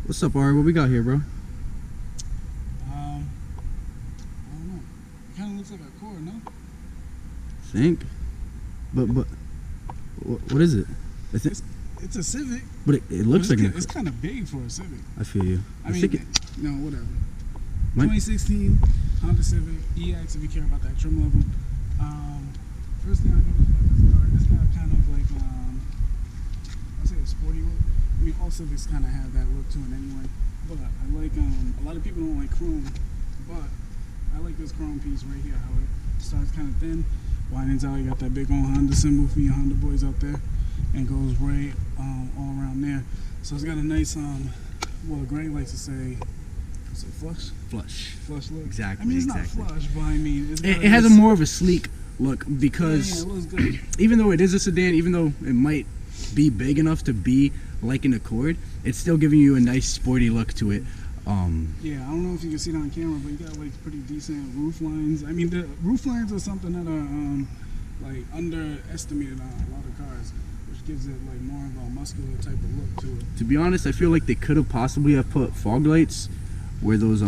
What's up, Ari? What we got here, bro? I don't know. It kind of looks like a core, no? Think, but what is it? It's a Civic. But it looks like it's kind of big for a Civic. I feel you. I mean, think it, no, whatever. 2016 Honda Civic EX. If you care about that trim level. First thing I noticed about this car, it's got kind of like I'll say a sporty look. I mean, all Civics kind of have that look to it anyway. But I like a lot of people don't like chrome, but I like this chrome piece right here. How it starts kind of thin, widens out. You got that big old Honda symbol for your Honda boys out there, and goes right all around there. So it's got a nice well, Greg likes to say, is it flush? Flush look. Exactly. I mean, it's exactly. not flush, but I mean, it has a more of a sleek look because it looks good. Even though it is a sedan, even though it might be big enough to be like an Accord, it's still giving you a nice sporty look to it. Yeah, I don't know if you can see it on camera, but you got like pretty decent roof lines. I mean, the roof lines are something that are like underestimated on a lot of cars, which gives it like more of a muscular type of look to it. To be honest, I feel like they could have possibly have put fog lights where those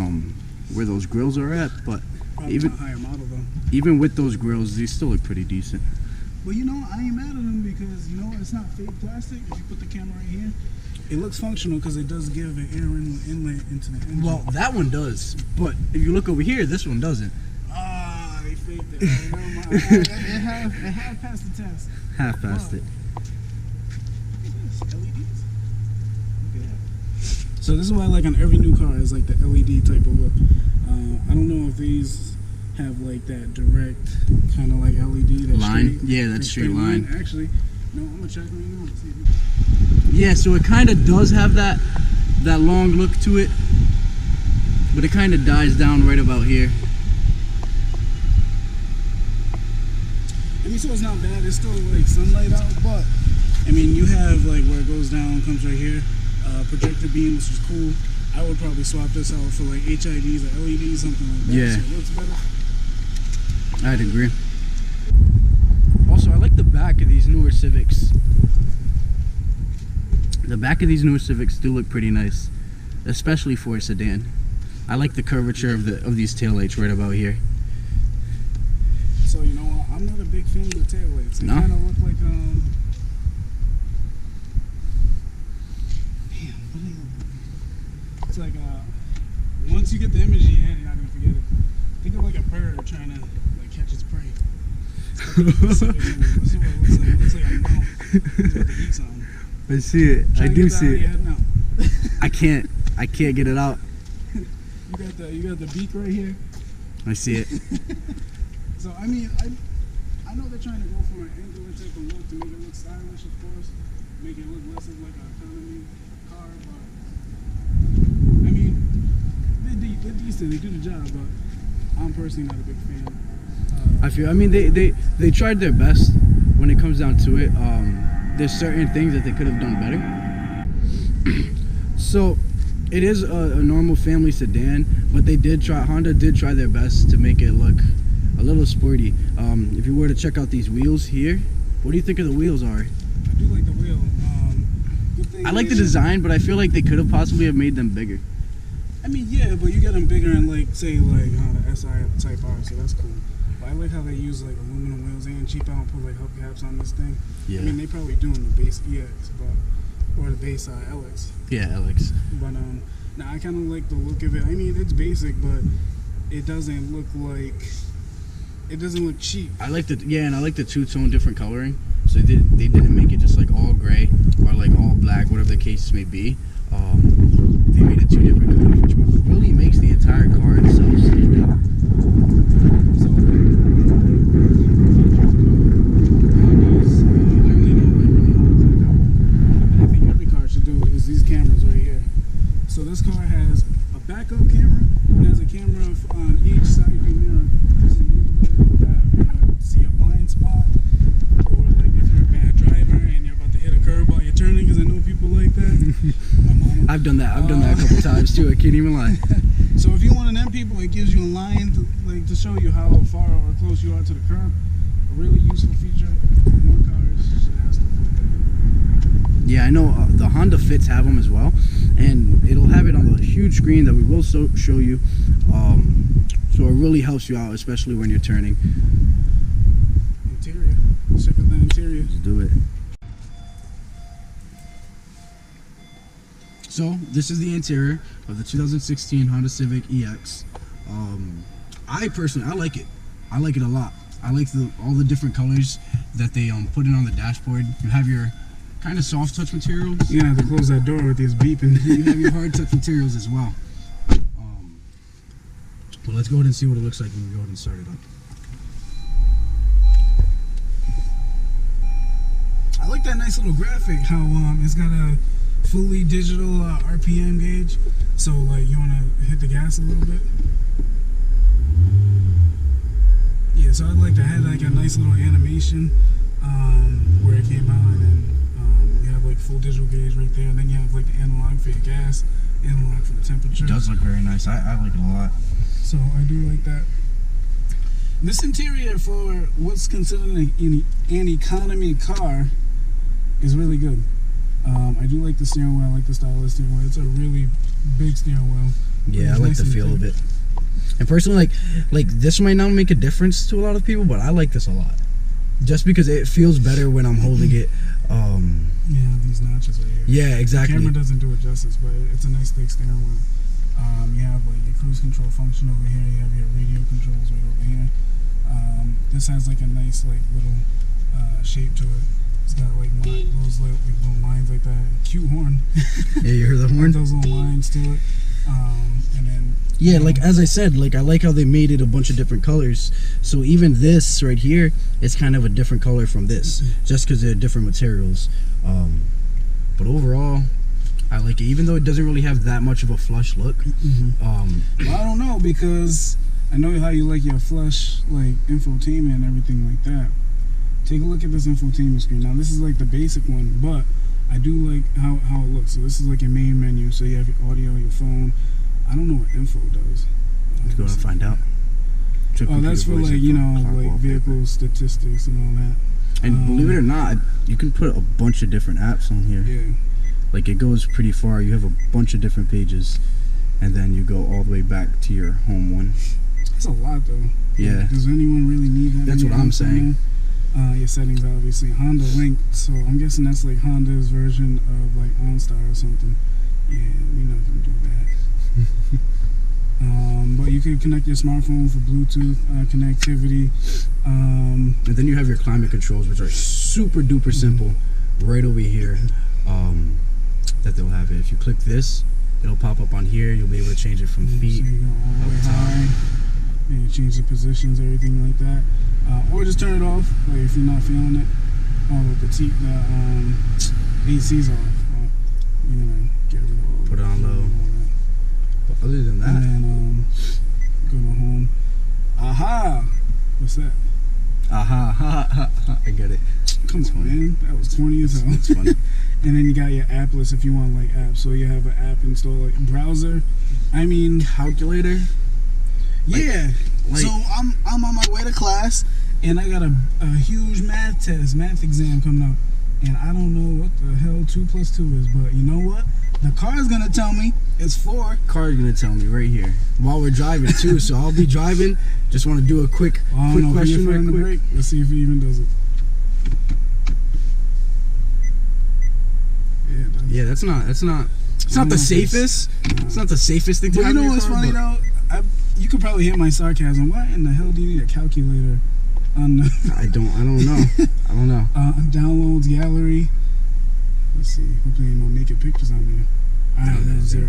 grills are at, but Probably even a higher model though. even with those grills, they still look pretty decent. But you know, I ain't mad at them because you know it's not fake plastic. If you put the camera right here, it looks functional because it does give an air inlet into the engine. Well, that one does, but if you look over here, this one doesn't. Ah, they faked it. Never mind. It had passed the test. Half past it. Look at this, LEDs. Look at that. So this is why I like on every new car is like the LED type of look. I don't know if these have like that direct kind of like LED that Line? straight, Yeah, that's straight line. Actually, no, I'm gonna check right now and see. Yeah, so it kind of does have that long look to it, but it kind of dies down right about here. I mean, so it's not bad. It's still like sunlight out, but I mean, you have like where it goes down, comes right here, projector beam, which is cool. I would probably swap this out for like HIDs or LEDs, something like that. Yeah. So it looks better. I'd agree. Also, I like the back of these newer Civics. The back of these newer Civics do look pretty nice, especially for a sedan. I like the curvature of these taillights right about here. So you know what? I'm not a big fan of the taillights. They No? kind of look like damn, what do they? It's like once you get the image in your head, you're not gonna forget it. Think of like a bird trying to like catch its prey. This is what it looks like. It looks like a mouse about to eat something. I see it. Try I to do get that see out of it. your head now. I can't get it out. You got the beak right here. I see it. So I mean, I know they're trying to go for an angular type of look to make it look stylish, of course, make it look less of like an economy car. But I mean, they're decent. They do the job, but I'm personally not a big fan. I mean, they tried their best when it comes down to it. There's certain things that they could have done better. So it is a normal family sedan, but Honda did try their best to make it look a little sporty. If you were to check out these wheels here, what do you think of the wheels, Ari? I do like the wheel. Good thing I like the design, but I feel like they could have possibly have made them bigger. I mean, yeah, but you get them bigger and like say like the SI at the Type R, so that's cool. But I like how they use like aluminum wheels and cheap out and put like hubcaps on this thing. Yeah. I mean, they probably doing the base EX, or the base LX. Yeah, Alex. But now I kind of like the look of it. I mean, it's basic, but it doesn't look cheap. I like and I like the two-tone different coloring. So they didn't make it just like all gray or like all black, whatever the case may be. They made it two different colors, which really makes the entire car itself stand out. So, I think every car should do is these cameras right here. So this car has a backup camera and has a camera on each side view mirror. So you see a blind spot, or like if you're a bad driver and you're about to hit a curb while you're turning, because I know people like that. My mama. I've done that a couple times too. I can't even lie. So if you're one of them people, it gives you a line to show you how far or close you are to the curb. A really useful feature. More cars should have stuff like that. Yeah, I know the Honda Fits have them as well, and it'll have it on the huge screen that we will show you. So it really helps you out, especially when you're turning. Interior. Check out the interior. Let's do it. So this is the interior of the 2016 Honda Civic EX. I personally, I like it. I like it a lot. I like all the different colors that they put in on the dashboard. You have your kind of soft touch materials. You're gonna have to close that door with this beeping. You have your hard touch materials as well. But let's go ahead and see what it looks like when we go ahead and start it up. I like that nice little graphic, how it's got a fully digital RPM gauge. So like you wanna hit the gas a little bit. Yeah, so I like that. I had like a nice little animation where it came out, and then you have like full digital gauge right there, and then you have like the analog for your gas, analog for the temperature. It does look very nice. I like it a lot. So I do like that. This interior for what's considered an economy car is really good. I do like the steering wheel. I like the style of the steering wheel. It's a really big steering wheel. Yeah, I like the feel of it. And personally, like this might not make a difference to a lot of people, but I like this a lot. Just because it feels better when I'm holding it. Yeah, these notches right here. Yeah, exactly. The camera doesn't do it justice, but it's a nice big steering wheel. You have like your cruise control function over here. You have your radio controls right over here. This has like a nice like little shape to it. It's got like those little lines like that. Cute horn. Yeah, you heard the horn? Those little lines to it. And then yeah, like as I said, like I like how they made it a bunch of different colors. So even this right here is kind of a different color from this, just because they're different materials. But overall, I like it, even though it doesn't really have that much of a flush look. Well, I don't know, because I know how you like your flush like infotainment and everything like that. Take a look at this infotainment screen. Now this is like the basic one, but I do like how it looks. So this is like your main menu. So you have your audio, your phone. I don't know what info does. Let's go and find out. Oh, that's for like, you know, like vehicle statistics and all that. And believe it or not, you can put a bunch of different apps on here. Yeah. Like it goes pretty far. You have a bunch of different pages, and then you go all the way back to your home one. That's a lot though. Yeah. Does anyone really need that? That's what I'm saying. Your settings, obviously. Honda Link, so I'm guessing that's like Honda's version of like OnStar or something. Yeah, we're not gonna do that. But you can connect your smartphone for Bluetooth connectivity. And then you have your climate controls, which are super duper simple, right over here. That they'll have it. If you click this, it'll pop up on here. You'll be able to change it from feet. So you go all the way high, and change the positions, everything like that. Or just turn it off, like if you're not feeling it. Oh, with the AC's off. Well, you're gonna get rid of all. Put it on low. But other than that, and then go to home. Aha! What's that? Aha! Ha ha ha! I get it. Come on, man. That was corny as hell. That's funny. And then you got your app list if you want like apps. So you have an app installed, like browser. I mean, calculator. Yeah. Like, so I'm on my way to class, and I got a huge math exam coming up, and I don't know what the hell 2 + 2 is, but you know what? The car's gonna tell me it's 4. Car's gonna tell me right here while we're driving too. So I'll be driving. Just want to do a quick question right quick. Break. Let's see if he even does it. Yeah, it does. Yeah, that's not. It's not the safest. It's not the safest thing to have. But you know what's funny though? You could probably hear my sarcasm. Why in the hell do you need a calculator on the I don't know. I don't know. Downloads gallery. Let's see. Hopefully ain't no naked pictures on there. Alright, that's 0.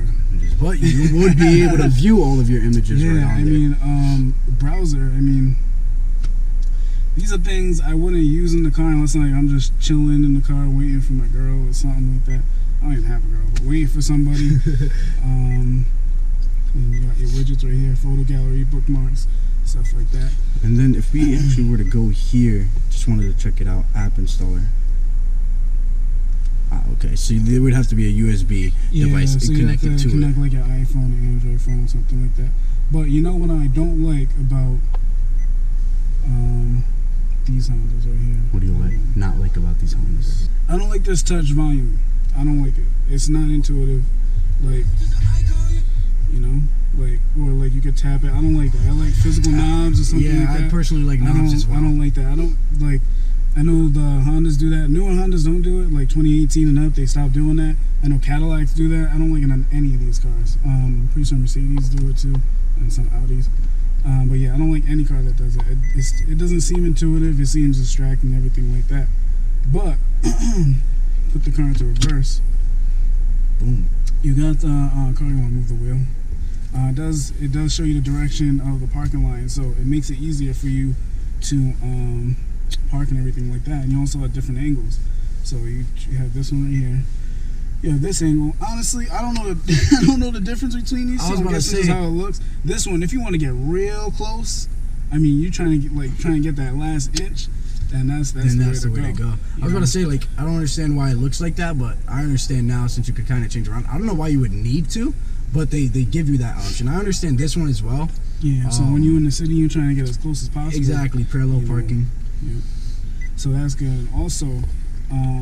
But you would be able to view all of your images right on there. mean, browser, I mean, these are things I wouldn't use in the car unless like I'm just chilling in the car waiting for my girl or something like that. I don't even have a girl, but waiting for somebody. And you got your widgets right here, photo gallery, bookmarks, stuff like that. And then if we actually were to go here, just wanted to check it out, app installer. Okay, so there would have to be a USB device so connected you have to connect like your iPhone or Android phone, something like that. But you know what I don't like about these Hondas right here. What do you not like about these Hondas? I don't like this touch volume. I don't like it. It's not intuitive. Like, you know, like, or like you could tap it. I don't like that. I like physical knobs or something like that. I personally like knobs as well. I don't like that. I don't like. I know the Hondas do that. Newer Hondas don't do it. Like 2018 and up, they stopped doing that. I know Cadillacs do that. I don't like it on any of these cars. Pretty sure Mercedes do it too, and some Audis. But yeah, I don't like any car that does it. It doesn't seem intuitive. It seems distracting, everything like that. But put the car into reverse. Boom. You got the car. You want to move the wheel. It does show you the direction of the parking line, so it makes it easier for you to park and everything like that. And you also have different angles. So you have this one right here. You have this angle. Honestly, I don't know the difference between these. I was about to say how it looks. This one, if you want to get real close, I mean, you're trying to get that last inch. And that's the way to go. I was about to say, like, I don't understand why it looks like that, but I understand now since you could kind of change around. I don't know why you would need to, but they give you that option. I understand this one as well. Yeah, so when you're in the city, you're trying to get as close as possible. Exactly, parallel parking. Yeah. So that's good. Also,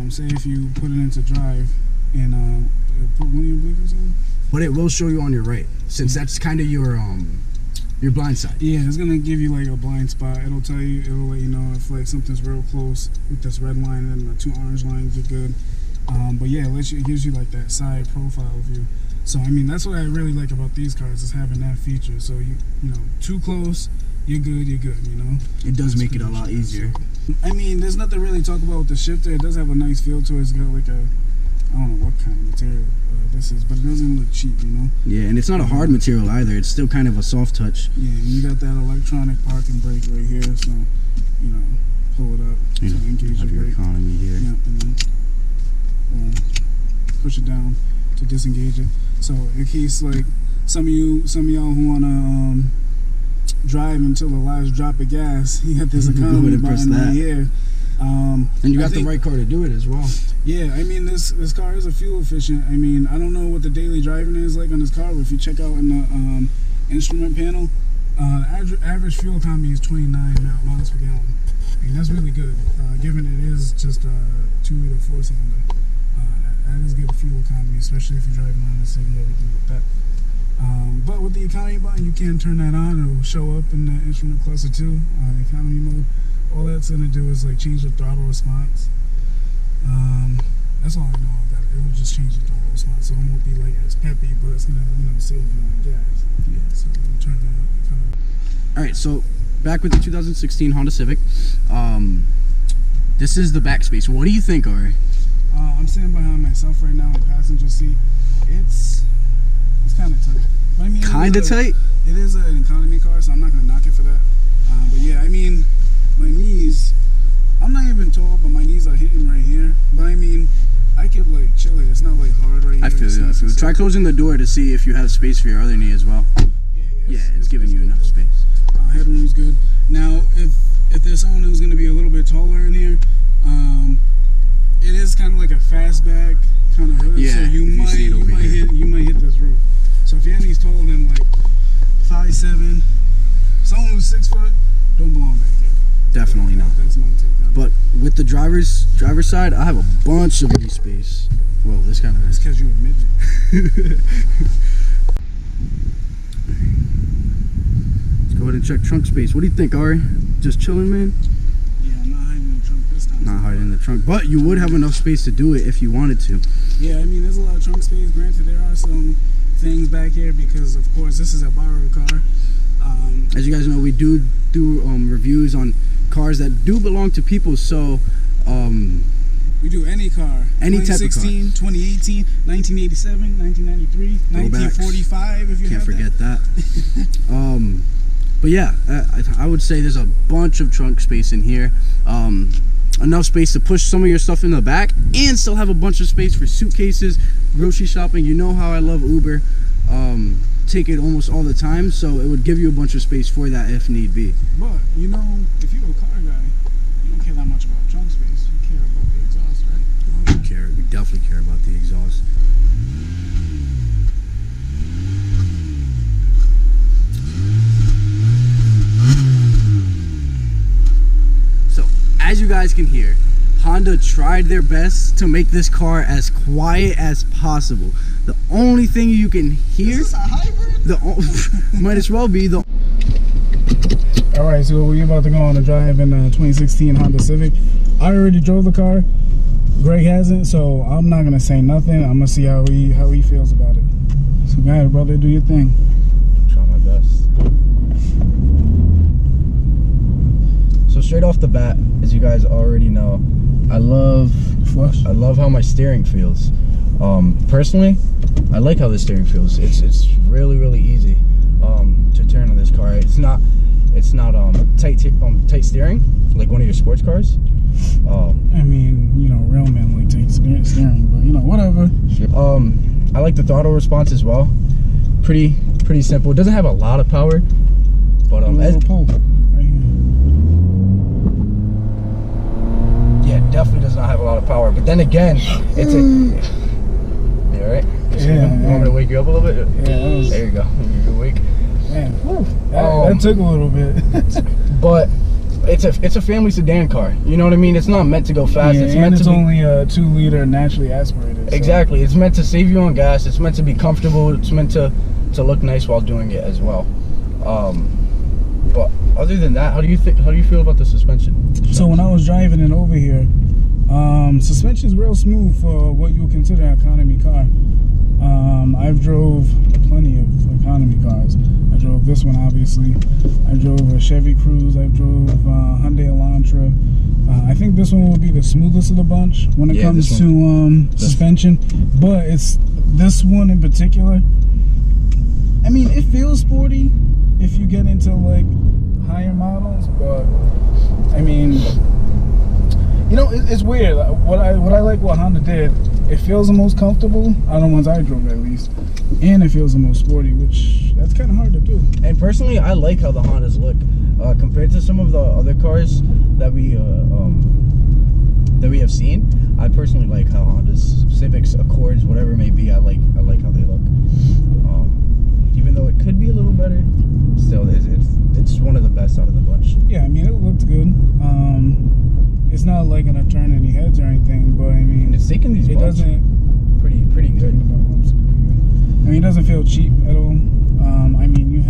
say if you put it into drive and put one of your blinkers on. But it will show you on your right, since that's kind of your blind side. Yeah, it's gonna give you like a blind spot. It'll tell you, it'll let you know if like something's real close with this red line and the two orange lines are good. But yeah, it gives you like that side profile view. So I mean, that's what I really like about these cars, is having that feature. So you know, too close, you're good, you know. It does make it a lot easier. I mean, there's nothing really to talk about with the shifter. It does have a nice feel to it. It's got like a, I don't know what kind of material this is, but it doesn't look cheap, you know. Yeah, and it's not a hard material either. It's still kind of a soft touch. Yeah, and you got that electronic parking brake right here, so you know, pull it up to engage your brake. Economy here. Yeah, and then push it down to disengage it. So in case like some of y'all who wanna drive until the last drop of gas, you got this economy button right here. And you got the right car to do it as well. Yeah, I mean this car is a fuel efficient. I mean, I don't know what the daily driving is like on this car, but if you check out in the instrument panel, average fuel economy is 29 miles per gallon. And that's really good, given it is just a 2 to 4 cylinder. That is good fuel economy, especially if you're driving around the city, everything like that. But with the economy button, you can turn that on. It'll show up in the instrument cluster too, economy mode. All that's gonna do is like change the throttle response. That's all I know of that. It will just change the throttle response, so it won't be like as peppy, but it's gonna, you know, save you on gas. Yeah. So we'll turn that economy. All right, so back with the 2016 Honda Civic. This is the back space. What do you think, Ari? I'm sitting behind myself right now in the passenger seat. It's kind of tight. But I mean, kind of tight? It is an economy car, so I'm not gonna knock it for that. But yeah, I mean, my knees, I'm not even tall, but my knees are hitting right here. But I mean, I could like chill it. It's not like hard right here. I feel you. Try closing the door to see if you have space for your other knee as well. Yeah, it's giving you enough space. Headroom's good. Now, if there's someone who's going to be a little bit taller in here, it is kind of like a fastback kind of hood. Yeah, so you might hit this roof. So if your knee's taller than like 5'7", someone who's 6 foot, don't belong back here. Definitely not. That's my take on it. But with the driver's side, I have a bunch of knee space. Well, this kind of is. It's because you're a midget. Let's go ahead and check trunk space. What do you think, Ari? Just chilling, man? Yeah, I'm not hiding in the trunk this time. Not hiding in the trunk. But you would have enough space to do it if you wanted to. Yeah, I mean, there's a lot of trunk space. Granted, there are some things back here because, of course, this is a borrowed car. As you guys know, we do reviews on cars that do belong to people, so we do any car. Any type of car. 2016, 2018, 1987, 1993, 1945 if you can't have forget that. But yeah, I would say there's a bunch of trunk space in here. Enough space to push some of your stuff in the back and still have a bunch of space for suitcases, grocery shopping. You know how I love Uber. Take it almost all the time, so it would give you a bunch of space for that if need be. But you know, if you're a car guy, you don't care that much about trunk space. You care about the exhaust, right? Oh, we definitely care about the exhaust. So guys can hear, Honda tried their best to make this car as quiet as possible. The only thing you can hear, Is this a hybrid? Might as well be the. All right, so we're about to go on a drive in a 2016 Honda Civic. I already drove the car. Greg hasn't, so I'm not gonna say nothing. I'm gonna see how he feels about it. So go ahead, brother, do your thing. Try my best. So straight off the bat, as you guys already know, I love how my steering feels. Personally, I like how the steering feels. It's really easy to turn on this car. It's not tight steering like one of your sports cars. I mean, you know, real men like take steering, but you know, whatever. I like the throttle response as well. Pretty simple. It doesn't have a lot of power, but pull right here. Yeah, it definitely does not have a lot of power. But then again, it's a. You all right? Yeah. You want me to wake you up a little bit? Yeah. There you go. You're awake. Man, that took a little bit. But it's a family sedan car. You know what I mean? It's not meant to go fast. Yeah, it's only a 2-liter naturally aspirated. So. Exactly. It's meant to save you on gas. It's meant to be comfortable. It's meant to look nice while doing it as well. But other than that, how do you feel about the suspension? So when I was driving it over here, suspension is real smooth for what you would consider an economy car. I've drove plenty of economy cars. I drove this one, obviously. I drove a Chevy Cruze. I drove Hyundai Elantra. I think this one will be the smoothest of the bunch when it comes to suspension. But it's this one in particular. I mean, it feels sporty if you get into like higher models, but I mean, you know, it's weird. What I like what Honda did, it feels the most comfortable out of the ones I drove at least, and it feels the most sporty, which that's kind of hard to do. And personally, I like how the Hondas look compared to some of the other cars that we have seen. I personally like how Honda's Civics, Accords, whatever it may be. I like how they look. Even though it could be a little better, still it's one of the best out of the bunch. Yeah, I mean, it looked good. It's not like gonna turn any heads or anything, but I mean, it's taking these it bumps doesn't pretty good. I mean, it doesn't feel cheap at all. I mean, you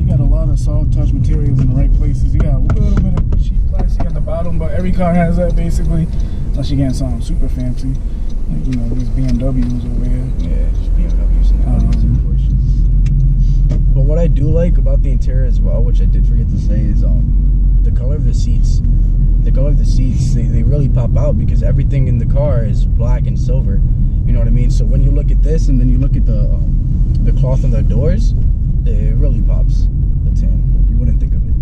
got a lot of soft touch materials in the right places. You got a little bit of cheap plastic at the bottom, but every car has that basically, unless you getting something super fancy, like, you know, these BMWs over here. Yeah, just BMWs and Audis and Porsches. But what I do like about the interior as well, which I did forget to say, is the color of the seats. The color of the seats, they really pop out because everything in the car is black and silver. You know what I mean? So when you look at this and then you look at the cloth on the doors, it really pops the tan. You wouldn't think of it.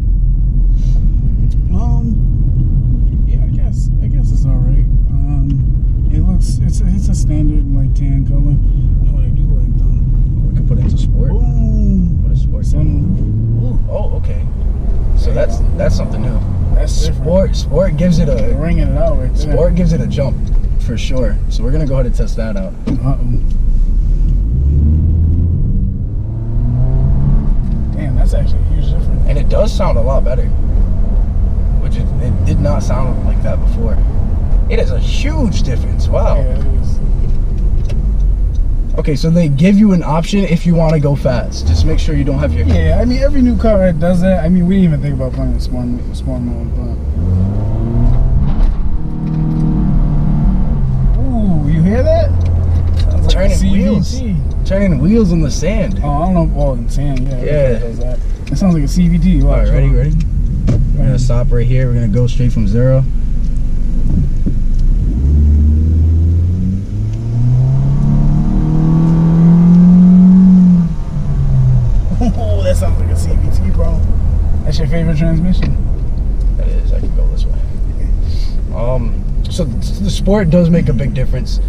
Yeah, I guess it's all right. It's a standard like tan color. You know what I do like though? We could put it into sport. Boom. What is sport? Oh, okay. So that's something new. That's different. Sport gives it a ringing it out right there. Sport gives it a jump for sure. So we're gonna go ahead and test that out. Damn, that's actually a huge difference. And it does sound a lot better, which it did not sound like that before. It is a huge difference. Wow. Yeah, it is. Okay, so they give you an option if you want to go fast. Just make sure you don't have your... Yeah, I mean, every new car does that. I mean, we didn't even think about playing sport mode, but... Ooh, you hear that? Sounds Turning like wheels. Turning wheels in the sand. Oh, I don't know. Oh, in sand, yeah. Yeah. Does that. It sounds like a CVT. All right, ready? We're going to stop right here. We're going to go straight from 0. Oh, that sounds like a CVT, bro. That's your favorite transmission? That is. I can go this way. So the sport does make a big difference,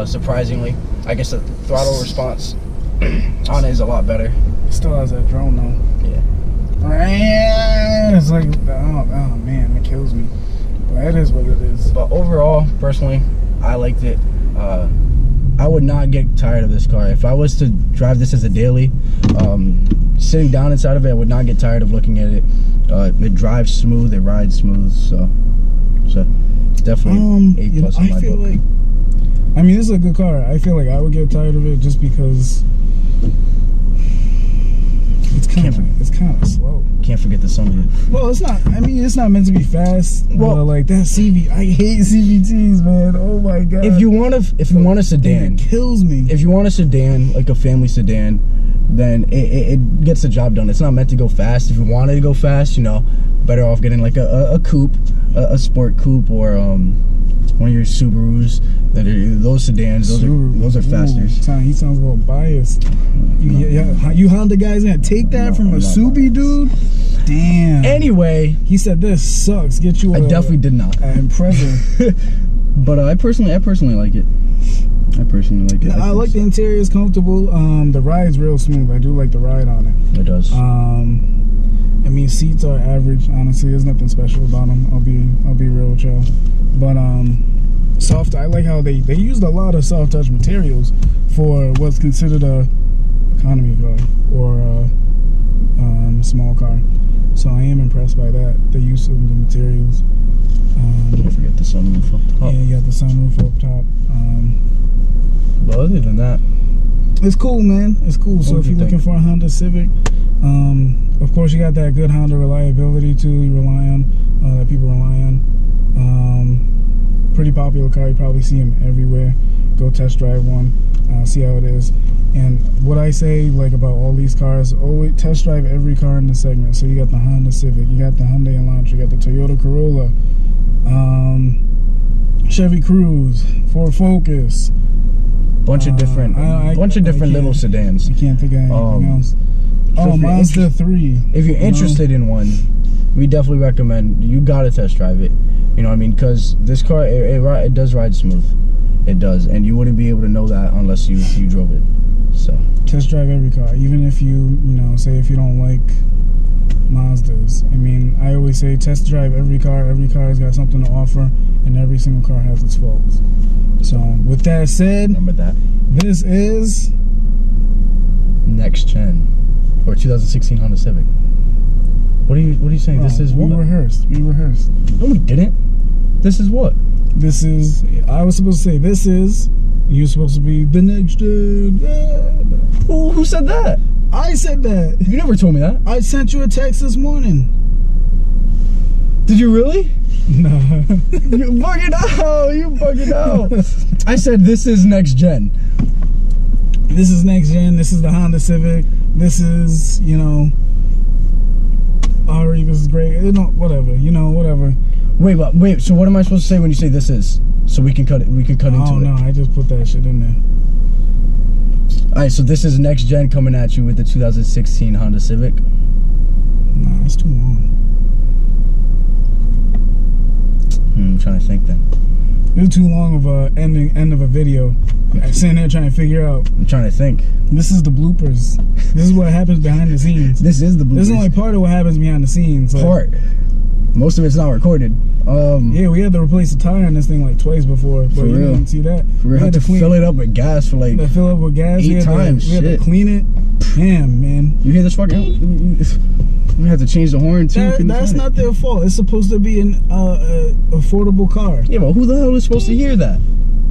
surprisingly. I guess the throttle response on it is a lot better. It still has that drone, though. Yeah. It's like, oh man, it kills me. But it is what it is. But overall, personally, I liked it. I would not get tired of this car. If I was to drive this as a daily, sitting down inside of it, I would not get tired of looking at it. It drives smooth, it rides smooth, so So it's definitely A plus in my book. Like, I mean, this is a good car. I feel like I would get tired of it just because it's kind of slow. Can't forget the sunroof. Well, it's not. I mean, it's not meant to be fast. Well, like that CV, I hate CVTs, man. Oh my god. If you want a sedan, it kills me. If you want a sedan, like a family sedan, then it gets the job done. It's not meant to go fast. If you wanted to go fast, you know, better off getting like a coupe, a sport coupe, or one of your Subarus. Those sedans, those are faster. He sounds a little biased. You Honda guys gonna take that from a Subi, dude? Damn. Anyway, he said this sucks. Get you. I definitely did not. Impressive. But I personally like it. I like the interior. It's comfortable. The ride's real smooth. I do like the ride on it. It does. I mean, seats are average. Honestly, there's nothing special about them. I'll be real with y'all. But soft. I like how they used a lot of soft touch materials for what's considered a economy car or a small car. So I am impressed by that. The use of the materials. Don't forget the sunroof up top. Yeah, you got the sunroof up top. But other than that, it's cool, man. It's cool. So if you're looking for a Honda Civic, of course you got that good Honda reliability too. You rely on that people rely on. Pretty popular car. You probably see them everywhere. Go test drive one. See how it is. And what I say like about all these cars, always test drive every car in the segment. So you got the Honda Civic, you got the Hyundai Elantra, you got the Toyota Corolla, Chevy Cruze, Ford Focus. Bunch of different little sedans. You can't think of anything else. Oh, Mazda 3. If you're interested in one, we definitely recommend you gotta test drive it. You know what I mean? Because this car, it does ride smooth. It does, and you wouldn't be able to know that unless you drove it. So test drive every car, even if you say if you don't like Mazdas. I mean, I always say test drive every car. Every car has got something to offer, and every single car has its faults. So with that said, remember that this is next gen or 2016 Honda Civic. What are you saying? This is what? We rehearsed. No, we didn't. This is what? This is. I was supposed to say this is. You're supposed to be the next gen. Yeah. Who said that? I said that. You never told me that. I sent you a text this morning. Did you really? No. You bugging out. I said this is next gen. This is next gen. This is the Honda Civic. This is, Ari, this is great. Whatever. Whatever. Wait. So what am I supposed to say when you say this is? So we can cut it. We can cut into it. Oh no, I just put that shit in there. All right. So this is next gen coming at you with the 2016 Honda Civic. Nah, that's too long. I'm trying to think then. It's too long of a end of a video. I'm sitting there trying to figure out. I'm trying to think. This is the bloopers. This is what happens behind the scenes. This is the bloopers. This is only part of what happens behind the scenes. Part. Most of it's not recorded. Yeah, we had to replace the tire on this thing like twice before. But you didn't see that. We had to fill it up with gas for like 8 times. We had to clean it. Damn, man. You hear this fucking? We had to change the horn too. That's not their fault. It's supposed to be an affordable car. Yeah, but who the hell is supposed to hear that?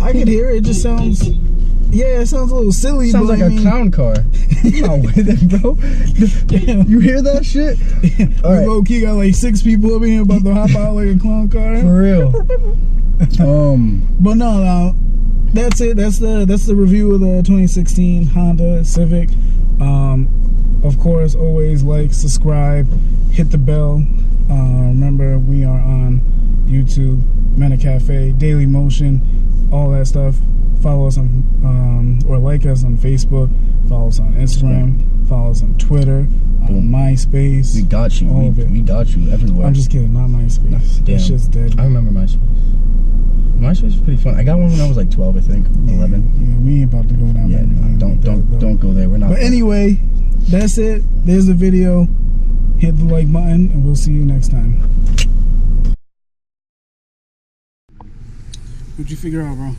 I could hear it. It just sounds. Yeah, it sounds a little silly. Sounds like a clown car. I'm not with it, bro. You hear that shit? All right. Low-key got like 6 people over here about to hop out like a clown car. For real. But no, that's it. That's the review of the 2016 Honda Civic. Of course, always like, subscribe, hit the bell. Remember, we are on YouTube, Mena Cafe, Daily Motion, all that stuff. Follow us on, or like us on Facebook. Follow us on Instagram. Follow us on Twitter, on MySpace. We got you. We got you everywhere. I'm just kidding, not MySpace. That shit's dead. I remember MySpace. MySpace was pretty fun. I got one when I was like 12, I think, 11. Yeah, we ain't about to go down. Yeah, don't go there. We're not. But anyway, that's it. There's the video. Hit the like button, and we'll see you next time. What'd you figure out, bro?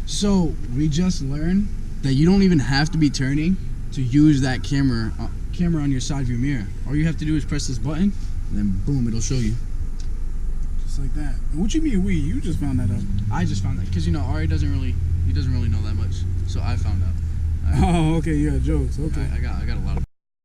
So we just learned that you don't even have to be turning to use that camera on your side view mirror. All you have to do is press this button, and then boom, it'll show you. Just like that. And what you mean we? You just found that out. I just found that because you know Ari doesn't really know that much, so I found out. Oh, okay, yeah, jokes. Okay. I got a lot of